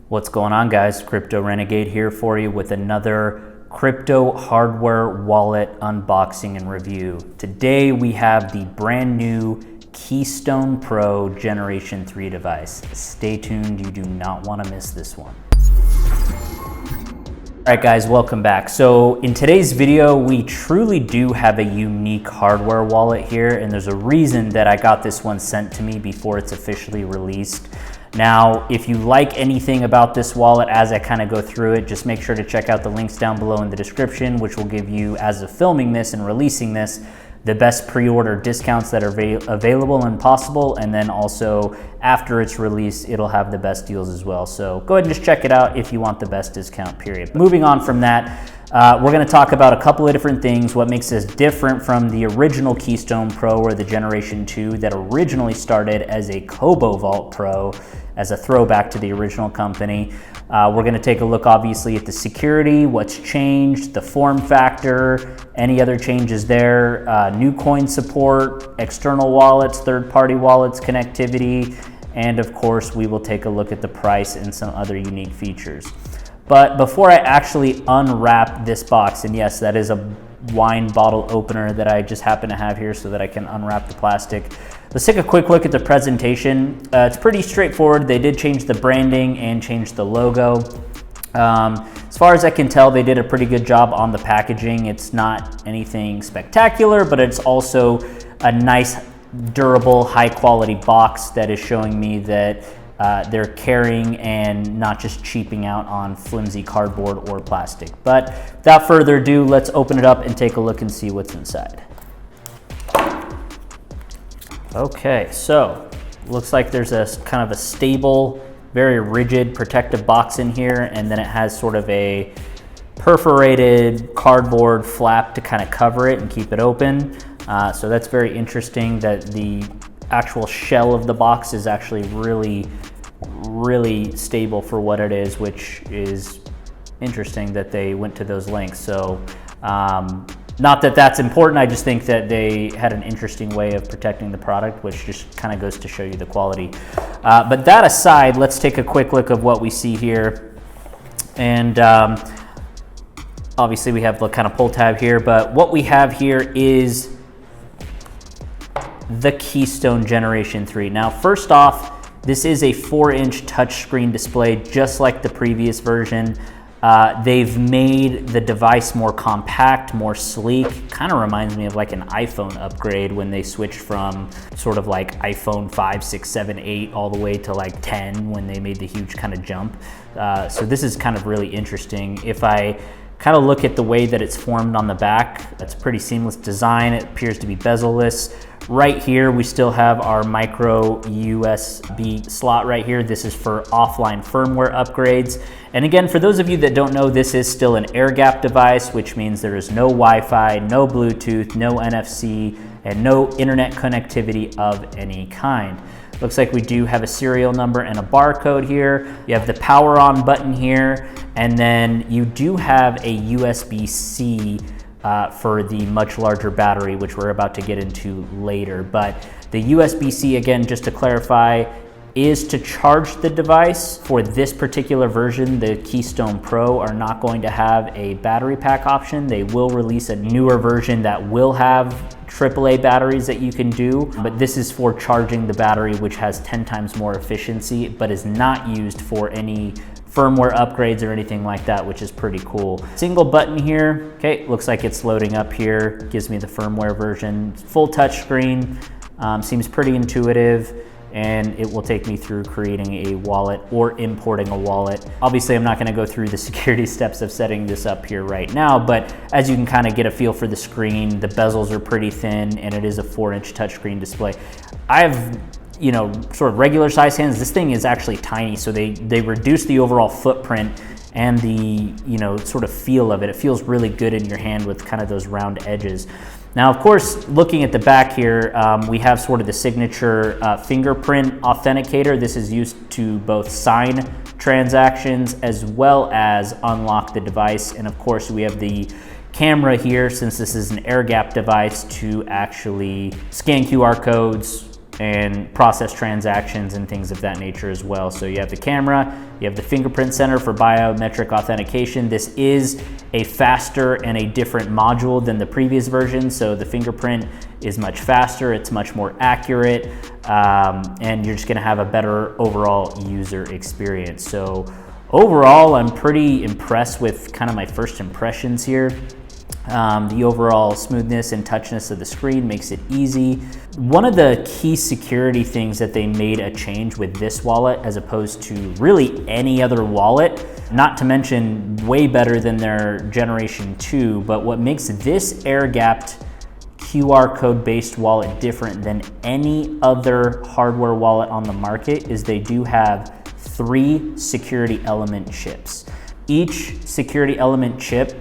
What's going on, guys? Crypto Renegade here for you with another crypto hardware wallet unboxing and review. Today we have the brand new Keystone Pro Generation 3 device. Stay tuned, you do not want to miss this one. All right, guys, welcome back. So in today's video, we truly do have a unique hardware wallet here, and there's a reason that I got this one sent to me before it's officially released. Now, if you like anything about this wallet as I kind of go through it, just make sure to check out the links down below in the description, which will give you, as of filming this and releasing this, the best pre-order discounts that are available and possible. And then also after it's released, it'll have the best deals as well. So go ahead and just check it out if you want the best discount, period. Moving on from that, we're going to talk about a couple of different things, what makes this different from the original Keystone Pro or the Generation 2 that originally started as a Kobo Vault Pro, as a throwback to the original company. We're going to take a look, obviously, at the security, what's changed, the form factor, any other changes there, new coin support, external wallets, third-party wallets, connectivity, and of course, we will take a look at the price and some other unique features. But before I actually unwrap this box, and yes, that is a wine bottle opener that I just happen to have here so that I can unwrap the plastic. Let's take a quick look at the presentation. It's pretty straightforward. They did change the branding and change the logo. As far as I can tell, they did a pretty good job on the packaging. It's not anything spectacular, but it's also a nice, durable, high quality box that is showing me that they're carrying and not just cheaping out on flimsy cardboard or plastic. But without further ado, let's open it up and take a look and see what's inside. Okay, so looks like there's a kind of a stable, very rigid protective box in here, and then it has sort of a perforated cardboard flap to kind of cover it and keep it open. So that's very interesting that the actual shell of the box is actually really stable for what it is, which is interesting that they went to those lengths. So not that that's important, I just think that they had an interesting way of protecting the product, which just kind of goes to show you the quality. But that aside, let's take a quick look of what we see here. And obviously we have the kind of pull tab here, but what we have here is the Keystone Generation 3. Now, first off, this is a 4-inch touchscreen display, just like the previous version. They've made the device more compact, more sleek. Kind of reminds me of like an iPhone upgrade when they switched from sort of like iPhone 5, 6, 7, 8 all the way to like 10 when they made the huge kind of jump. So this is kind of really interesting. If I kind of look at the way that it's formed on the back, that's a pretty seamless design. It appears to be bezel-less. Right here, we still have our micro USB slot right here. This is for offline firmware upgrades. And again, for those of you that don't know, this is still an air-gapped device, which means there is no Wi-Fi, no Bluetooth, no NFC, and no internet connectivity of any kind. Looks like we do have a serial number and a barcode here. You have the power on button here, and then you do have a USB-C for the much larger battery, which we're about to get into later. But the USB-C, again, just to clarify, is to charge the device. For this particular version, the Keystone Pro are not going to have a battery pack option. They will release a newer version that will have AAA batteries that you can do, but this is for charging the battery, which has 10 times more efficiency, but is not used for any firmware upgrades or anything like that, which is pretty cool. Single button here. Okay, looks like it's loading up here. Gives me the firmware version. Full touch screen. Seems pretty intuitive, and it will take me through creating a wallet or importing a wallet. Obviously, I'm not going to go through the security steps of setting this up here right now, but as you can kind of get a feel for the screen, the bezels are pretty thin, and it is a 4-inch touchscreen display. I have, you know, sort of regular size hands. This thing is actually tiny, so they reduce the overall footprint and the, you know, sort of feel of it. It feels really good in your hand with kind of those round edges. Now, of course, looking at the back here, we have sort of the signature fingerprint authenticator. This is used to both sign transactions as well as unlock the device. And of course, we have the camera here, since this is an air gap device, to actually scan QR codes, and process transactions and things of that nature as well. So you have the camera, you have the fingerprint sensor for biometric authentication. This is a faster and a different module than the previous version. So the fingerprint is much faster, it's much more accurate, and you're just gonna have a better overall user experience. So overall, I'm pretty impressed with kind of my first impressions here. The overall smoothness and touchness of the screen makes it easy. One of the key security things that they made a change with this wallet as opposed to really any other wallet, not to mention way better than their Generation 2, but what makes this air-gapped QR code based wallet different than any other hardware wallet on the market is they do have 3 security element chips. Each security element chip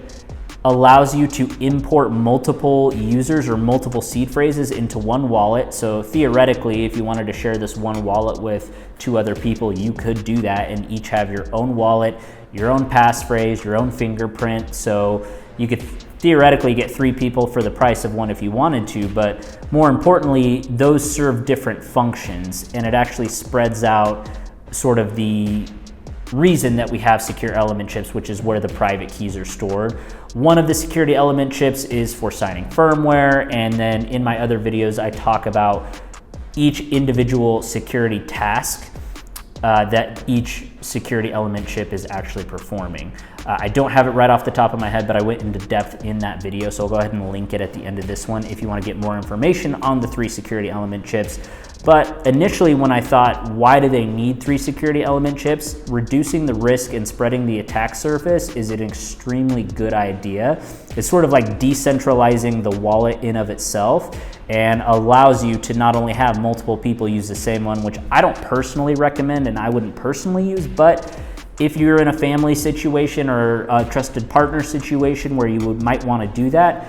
allows you to import multiple users or multiple seed phrases into one wallet. So theoretically, if you wanted to share this one wallet with 2 other people, you could do that and each have your own wallet, your own passphrase, your own fingerprint. So you could theoretically get 3 people for the price of one if you wanted to, but more importantly, those serve different functions, and it actually spreads out sort of the reason that we have secure element chips, which is where the private keys are stored. One of the security element chips is for signing firmware, and then in my other videos I talk about each individual security task that each security element chip is actually performing. I don't have it right off the top of my head, but I went into depth in that video, so I'll go ahead and link it at the end of this one if you want to get more information on the 3 security element chips. But initially when I thought, why do they need 3 security element chips? Reducing the risk and spreading the attack surface is an extremely good idea. It's sort of like decentralizing the wallet in of itself and allows you to not only have multiple people use the same one, which I don't personally recommend and I wouldn't personally use, but if you're in a family situation or a trusted partner situation where you might want to do that,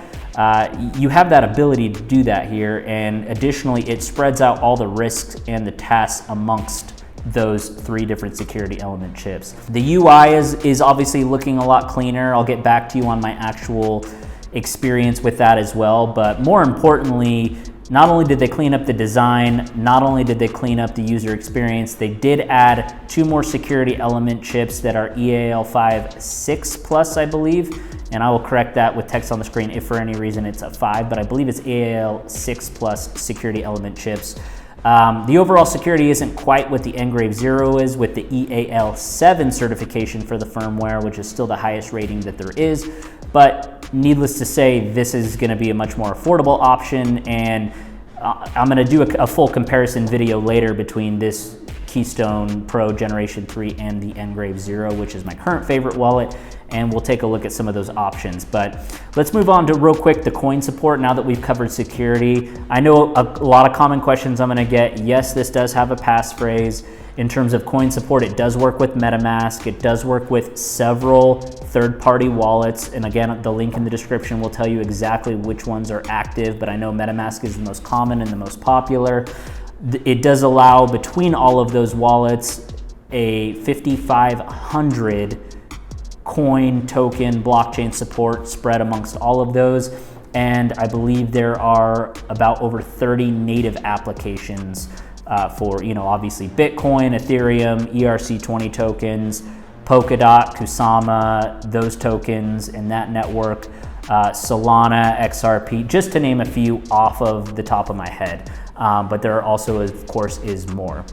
you have that ability to do that here, and additionally it spreads out all the risks and the tasks amongst those 3 different security element chips. The UI is obviously looking a lot cleaner. I'll get back to you on my actual experience with that as well, but more importantly, not only did they clean up the design, not only did they clean up the user experience, they did add 2 more security element chips that are EAL5 6+, I believe, and I will correct that with text on the screen if for any reason it's a 5, but I believe it's EAL6+ security element chips. The overall security isn't quite what the Engrave 0 is with the EAL7 certification for the firmware, which is still the highest rating that there is, but needless to say, this is going to be a much more affordable option, and I'm going to do a full comparison video later between this Keystone Pro Generation 3 and the Engrave 0, which is my current favorite wallet, and we'll take a look at some of those options. But let's move on to real quick the coin support now that we've covered security. I know a lot of common questions I'm going to get. Yes, this does have a passphrase. In terms of coin support, it does work with MetaMask. It does work with several third-party wallets. And again, the link in the description will tell you exactly which ones are active, but I know MetaMask is the most common and the most popular. It does allow between all of those wallets a 5,500 coin token blockchain support spread amongst all of those. And I believe there are about over 30 native applications for, obviously Bitcoin, Ethereum, ERC20 tokens, Polkadot, Kusama, those tokens and that network, Solana, XRP, just to name a few off of the top of my head. But there also, of course, is more.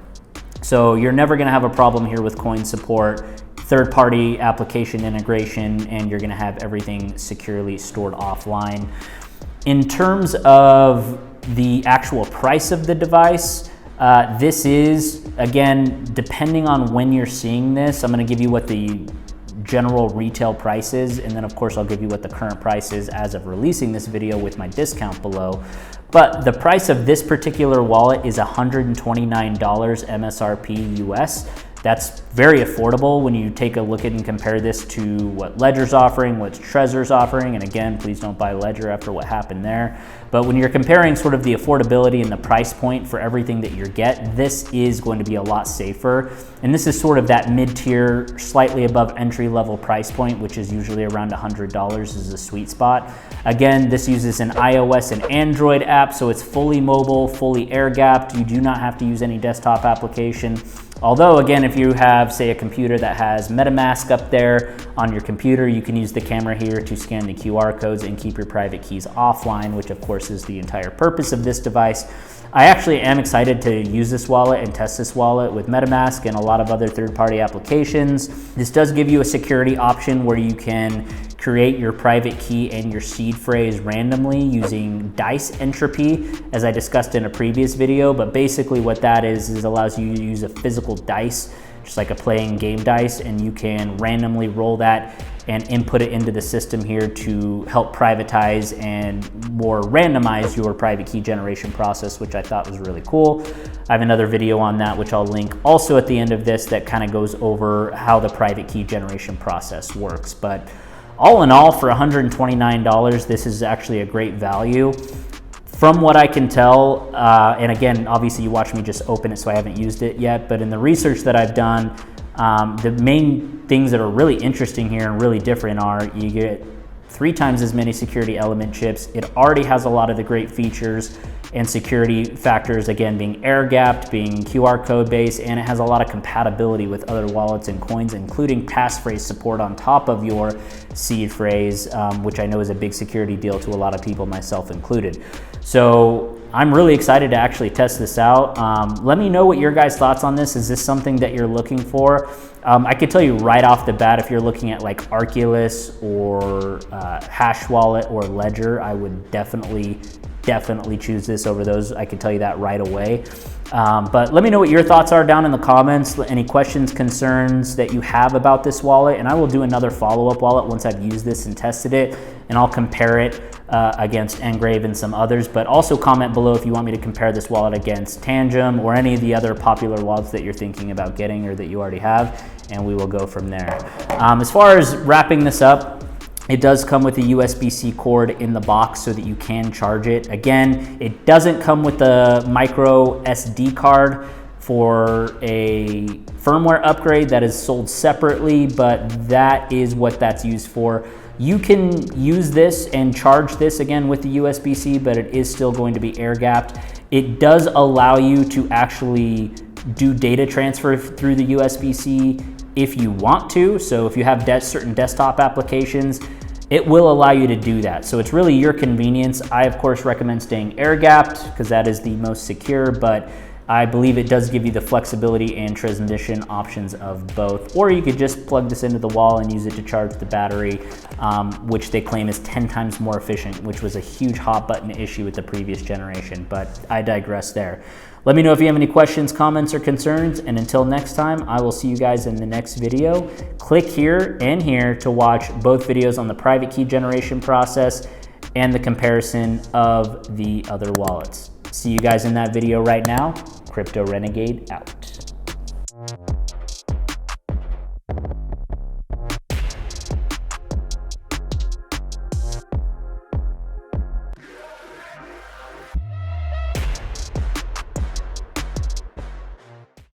So you're never going to have a problem here with coin support, third-party application integration, and you're going to have everything securely stored offline. In terms of the actual price of the device, this is, again, depending on when you're seeing this, I'm going to give you what the general retail price is, and then of course I'll give you what the current price is as of releasing this video with my discount below. But the price of this particular wallet is $129 MSRP US. That's very affordable when you take a look at and compare this to what Ledger's offering, what Trezor's offering. And again, please don't buy Ledger after what happened there. But when you're comparing sort of the affordability and the price point for everything that you get, this is going to be a lot safer. And this is sort of that mid-tier, slightly above entry-level price point, which is usually around $100 is the sweet spot. Again, this uses an iOS and Android app, so it's fully mobile, fully air-gapped. You do not have to use any desktop application. Although, again, if you have, say, a computer that has MetaMask up there on your computer, you can use the camera here to scan the QR codes and keep your private keys offline, which of course is the entire purpose of this device. I actually am excited to use this wallet and test this wallet with MetaMask and a lot of other third-party applications. This does give you a security option where you can create your private key and your seed phrase randomly using dice entropy, as I discussed in a previous video. But basically what that is allows you to use a physical dice, just like a playing game dice, and you can randomly roll that and input it into the system here to help privatize and more randomize your private key generation process, which I thought was really cool. I have another video on that, which I'll link also at the end of this, that kind of goes over how the private key generation process works. But all in all, for $129, this is actually a great value. From what I can tell, and again, obviously you watch me just open it, so I haven't used it yet, but in the research that I've done, the main things that are really interesting here and really different are you get 3 times as many security element chips. It already has a lot of the great features and security factors, again, being air-gapped, being QR code based, and it has a lot of compatibility with other wallets and coins, including passphrase support on top of your seed phrase, which I know is a big security deal to a lot of people, myself included. So I'm really excited to actually test this out. Let me know what your guys' thoughts on this. Is this something that you're looking for? I could tell you right off the bat, if you're looking at like Arculus or Hash Wallet or Ledger, I would definitely choose this over those. I can tell you that right away. But let me know what your thoughts are down in the comments. Any questions, concerns that you have about this wallet, and I will do another follow-up wallet once I've used this and tested it, and I'll compare it against Engrave and some others. But also comment below if you want me to compare this wallet against Tangem or any of the other popular wallets that you're thinking about getting or that you already have, and we will go from there. As far as wrapping this up, it does come with a USB-C cord in the box so that you can charge it. Again, it doesn't come with a micro SD card for a firmware upgrade that is sold separately, but that is what that's used for. You can use this and charge this again with the USB-C, but it is still going to be air-gapped. It does allow you to actually do data transfer through the USB-C if you want to. So if you have certain desktop applications, it will allow you to do that. So it's really your convenience. I, of course, recommend staying air-gapped because that is the most secure, but I believe it does give you the flexibility and transmission options of both. Or you could just plug this into the wall and use it to charge the battery, which they claim is 10 times more efficient, which was a huge hot button issue with the previous generation, but I digress there. Let me know if you have any questions, comments, or concerns, and until next time, I will see you guys in the next video. Click here and here to watch both videos on the private key generation process and the comparison of the other wallets. See you guys in that video right now. Crypto Renegade out.